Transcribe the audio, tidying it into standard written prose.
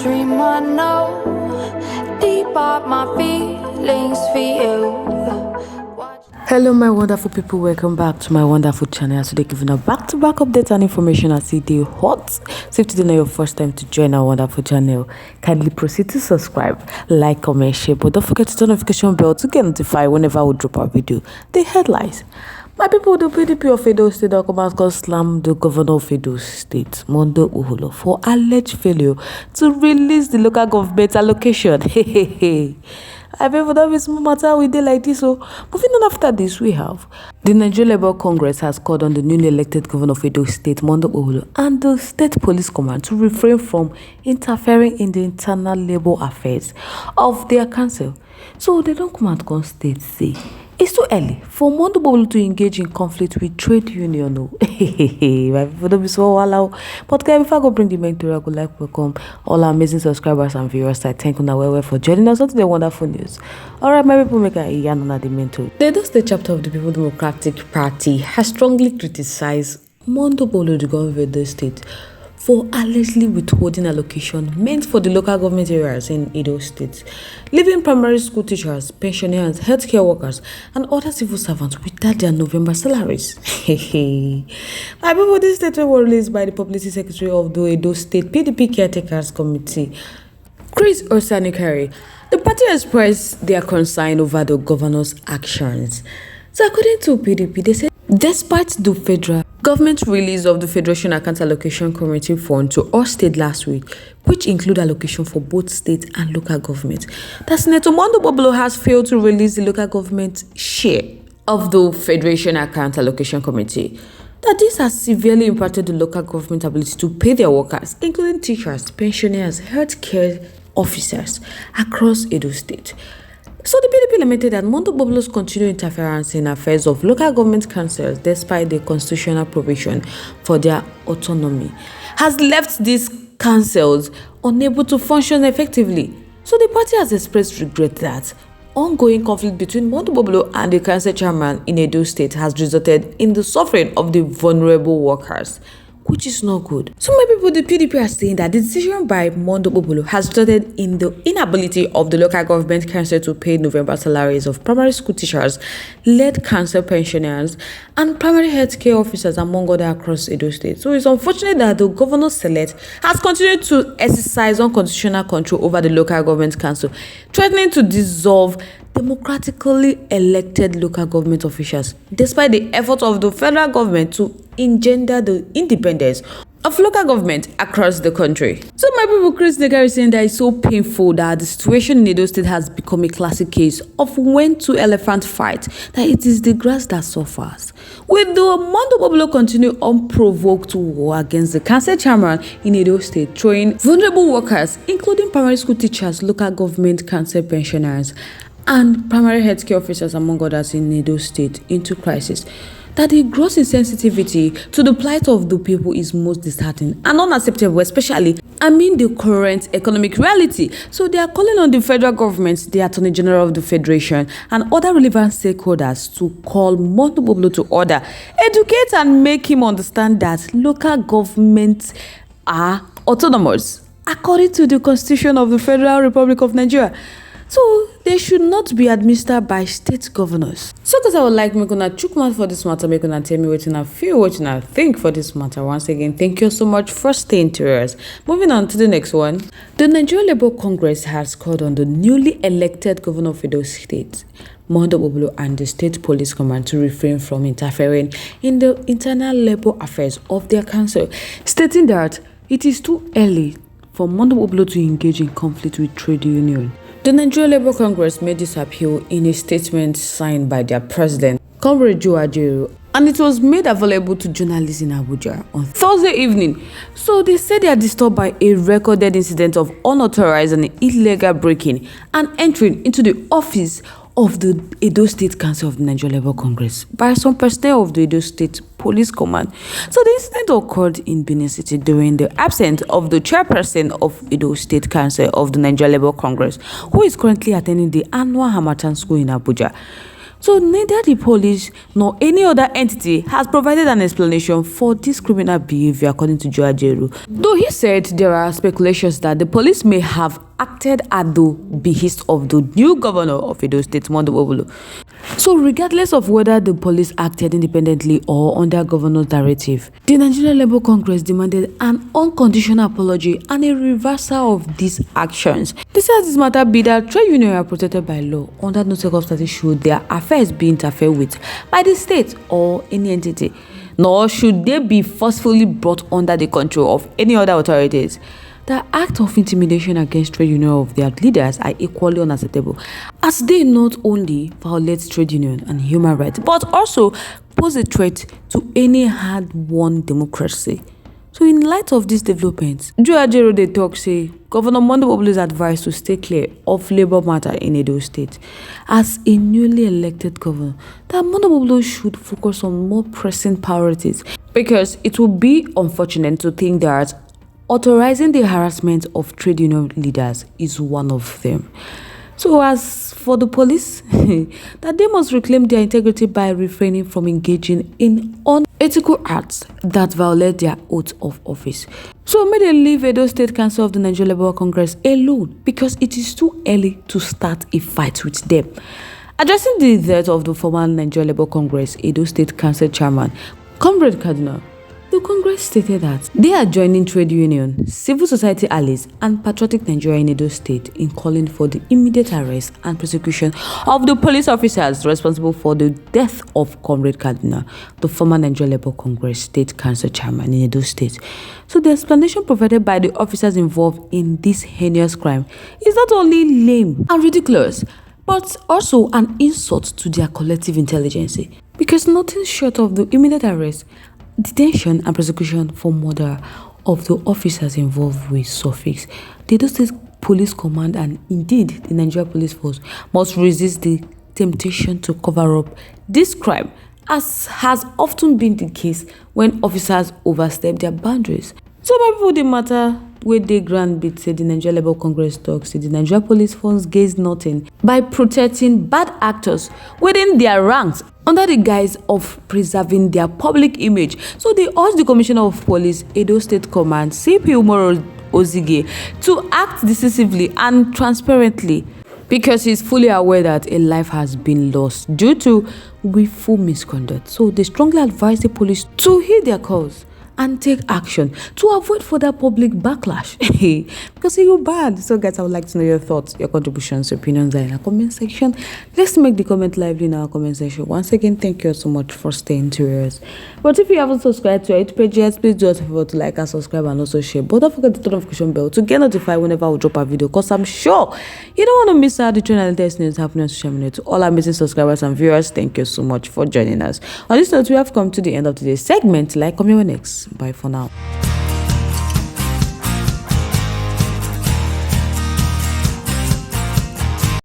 dream I know deep up my feelings for you. Hello my wonderful people, welcome back to my wonderful channel. Today giving a back-to-back update and information as it is hot. So if today is your first time to join our wonderful channel, kindly proceed to subscribe, like, comment, share, but don't forget to turn notification bell to get notified whenever we drop our video. The headlines: my people, the PDP of Edo State documents can slam the governor of Edo State, Monday Uholo, for alleged failure to release the local government allocation. I mean, for that reason, matter we did like this. So, moving on after this, we have the Nigerian Labour Congress has called on the newly elected governor of Edo State, Monday Uholo, and the State Police Command to refrain from interfering in the internal labor affairs of their council. So, they don't come out on state say it's too early for Monday Uholo to engage in conflict with trade union. No, don't be so allow. But guys, before I go bring the main story, I would like to welcome all our amazing subscribers and viewers. I thank you now well for joining us on the wonderful news. All right, my people, make a yarn on the main story. The Edo State chapter of the People Democratic Party has strongly criticized Monday Uholo, the governor of Edo State, for allegedly withholding allocation meant for the local government areas in Edo State, leaving primary school teachers, pensioners, healthcare workers, and other civil servants without their November salaries. My people, this statement was released by the Publicity Secretary of the Edo State PDP Caretakers Committee, Chris Osanikari. The party expressed their concern over the governor's actions. So according to PDP, they said despite the federal government release of the Federation Account Allocation Committee Fund to all states last week, which include allocation for both state and local government, that Senator Monday Uholo has failed to release the local government share of the Federation Account Allocation Committee. That this has severely impacted the local government ability to pay their workers, including teachers, pensioners, healthcare officers across Edo State. So the PDP lamented that Monday Uholo's continued interference in affairs of local government councils, despite the constitutional provision for their autonomy, has left these councils unable to function effectively. So the party has expressed regret that ongoing conflict between Monday Uholo and the council chairman in Edo State has resulted in the suffering of the vulnerable workers, which is not good. So many people, the PDP are saying that the decision by Monday Uholo has resulted in the inability of the local government council to pay November salaries of primary school teachers, lead council pensioners, and primary healthcare officers, among others across Edo State. So it's unfortunate that the governor select has continued to exercise unconstitutional control over the local government council, threatening to dissolve democratically elected local government officials, despite the effort of the federal government to engender the independence of local government across the country. So my people, Chris Negari is saying that it's so painful that the situation in Edo State has become a classic case of when two elephants fight, that it is the grass that suffers. With the Monday Uholo continue unprovoked war against the council chairman in Edo State, throwing vulnerable workers, including primary school teachers, local government council pensioners, and primary healthcare officers, among others in Edo State, into crisis, that the gross insensitivity to the plight of the people is most disheartening and unacceptable, especially amid the current economic reality. So they are calling on the federal government, the Attorney General of the Federation, and other relevant stakeholders to call Monday Uholo to order, educate and make him understand that local governments are autonomous according to the Constitution of the Federal Republic of Nigeria. So they should not be administered by state governors. So because I would like me gonna chook mouth for this matter, make gonna tell me what I feel, what I think for this matter. Once again, thank you so much for staying to us. Moving on to the next one. The Nigerian Labour Congress has called on the newly elected governor of Edo State, Monday Uholo, and the State Police Command to refrain from interfering in the internal labor affairs of their council, stating that it is too early for Monday Uholo to engage in conflict with trade union. The Nigerian Labour Congress made this appeal in a statement signed by their president, Comrade Joe Ajaero, and it was made available to journalists in Abuja on Thursday evening. So they said they are disturbed by a recorded incident of unauthorized and illegal breaking and entering into the office of the Edo State Council of the Nigerian Labour Congress by some personnel of the Edo State Police Command. So the incident occurred in Benin City during the absence of the chairperson of Edo State Council of the Nigerian Labour Congress, who is currently attending the annual Hamatan School in Abuja. So neither the police nor any other entity has provided an explanation for this criminal behavior, according to Joe Ajaero. Though he said there are speculations that the police may have acted at the behest of the new governor of Edo State, Monday Obolo. So regardless of whether the police acted independently or under governor's directive, the Nigerian Labour Congress demanded an unconditional apology and a reversal of these actions. They said this matter be that trade unions are protected by law. Under no circumstances should their affairs be interfered with by the state or any entity, nor should they be forcefully brought under the control of any other authorities. The act of intimidation against trade union of their leaders are equally unacceptable, as they not only violate trade union and human rights, but also pose a threat to any hard-won democracy. So in light of these developments, Joe Ajaero dey talk say Governor Monday Obolo is advised to stay clear of labour matter in Edo State. As a newly elected governor, that Monday Obolo should focus on more pressing priorities, because it would be unfortunate to think that authorizing the harassment of trade union leaders is one of them. So as for the police, that they must reclaim their integrity by refraining from engaging in unethical acts that violate their oath of office. So may they leave Edo State Council of the Nigerian Labour Congress alone, because it is too early to start a fight with them. Addressing the death of the former Nigerian Labour Congress Edo State Council Chairman, Comrade Cardinal, the Congress stated that they are joining trade union, civil society allies, and patriotic Nigeria in Edo State in calling for the immediate arrest and prosecution of the police officers responsible for the death of Comrade Cardinal, the former Nigerian Labour Congress State Council Chairman in Edo State. So the explanation provided by the officers involved in this heinous crime is not only lame and ridiculous, but also an insult to their collective intelligence, because nothing short of the immediate arrest, detention and prosecution for murder of the officers involved with suffix. The Edo State Police Command and indeed the Nigeria Police Force must resist the temptation to cover up this crime, as has often been the case when officers overstep their boundaries. So my people, the matter wey dey ground be say the Nigeria Labour Congress talk say the Nigeria Police Force gains nothing by protecting bad actors within their ranks under the guise of preserving their public image. So they urge the Commissioner of Police, Edo State Command, CP Umoro Ozige, to act decisively and transparently, because he's fully aware that a life has been lost due to willful misconduct. So they strongly advise the police to heed their calls and take action to avoid further public backlash. Because you're bad. So guys, I would like to know your thoughts, your contributions, your opinions are in our comment section. Let's make the comment lively in our comment section. Once again, thank you so much for staying to us. But if you haven't subscribed to our YouTube page yet, please do us a favor to like and subscribe and also share. But don't forget to turn on the notification bell to get notified whenever we drop a video, because I'm sure you don't want to miss out the trend and latest news happening on social media. To all our amazing subscribers and viewers, thank you so much for joining us. On this note, we have come to the end of today's segment. Like, comment next. Bye for now.